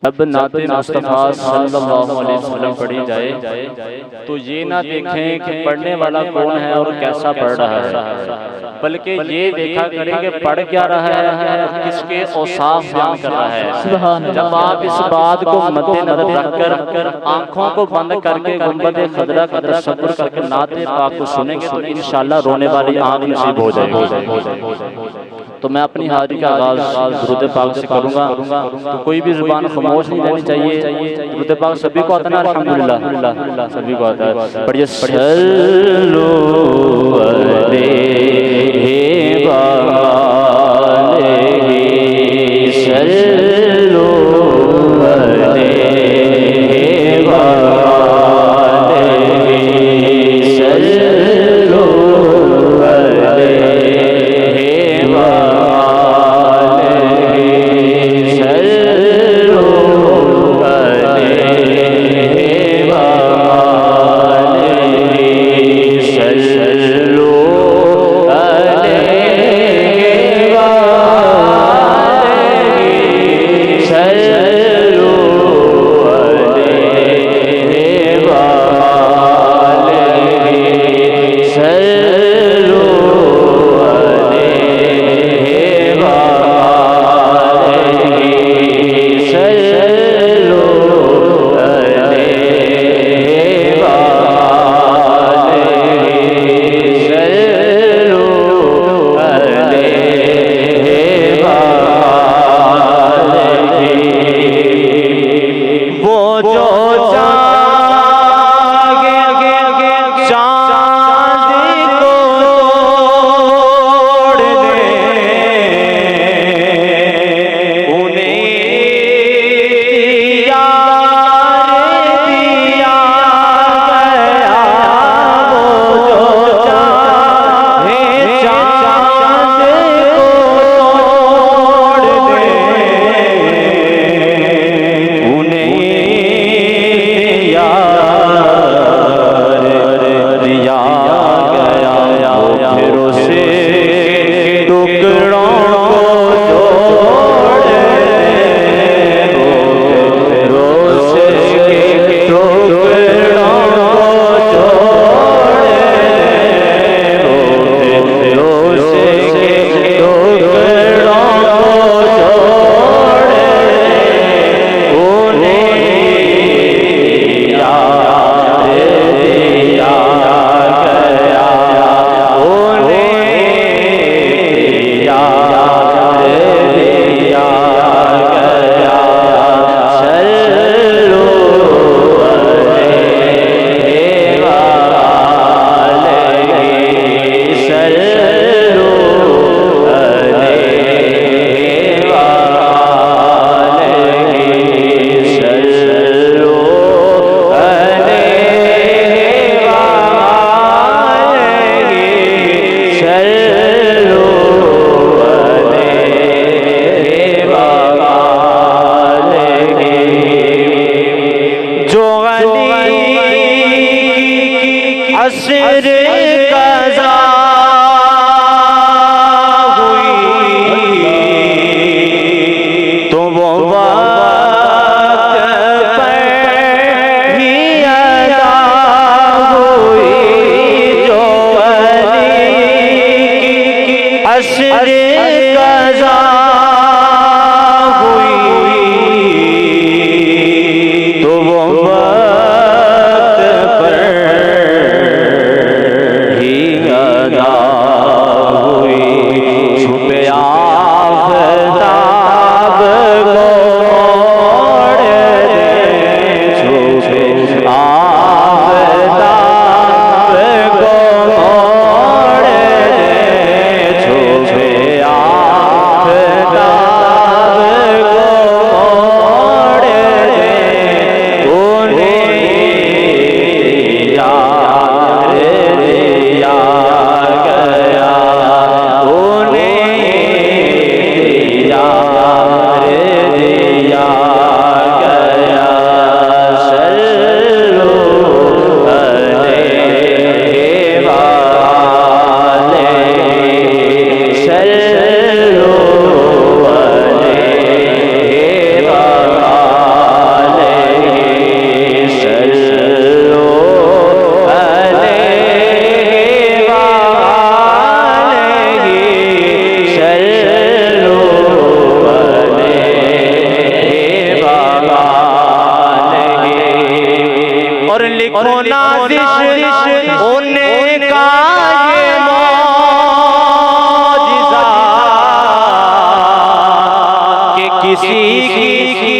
अब नाते मुस्तफ़ा सल्लल्लाहु अलैहि वसल्लम पढ़ी जाए तो ये ना देखें कि पढ़ने वाला कौन है और कैसा पढ़ रहा है, बल्कि ये देखा करें कि पढ़ क्या रहा है और किसके औसाफ बयान कर रहा है। जब आप इस बात को मद्देनजर रखकर आंखों को बंद करके गुंबद खजरा का तसव्वुर करके नाते पाक को सुनेंगे तो इंशाअल्लाह रोने वाली आंख नसीब हो जाएगी। तो मैं अपनी हाजिरी का आगाज दुरूद पाक से करूंगा, तो कोई भी जुबान खामोश नहीं रहनी चाहिए। दुरूद पाक सभी को आता है ना, अल्हम्दुलिल्लाह सभी को आता है। पढ़िए सल्लु अलैहि व आलिहि सल्लु अलैहि व आलिहि सल्लु अलैहि व लिखो नाज़िश उनका ये मौजिज़ा कि किसी की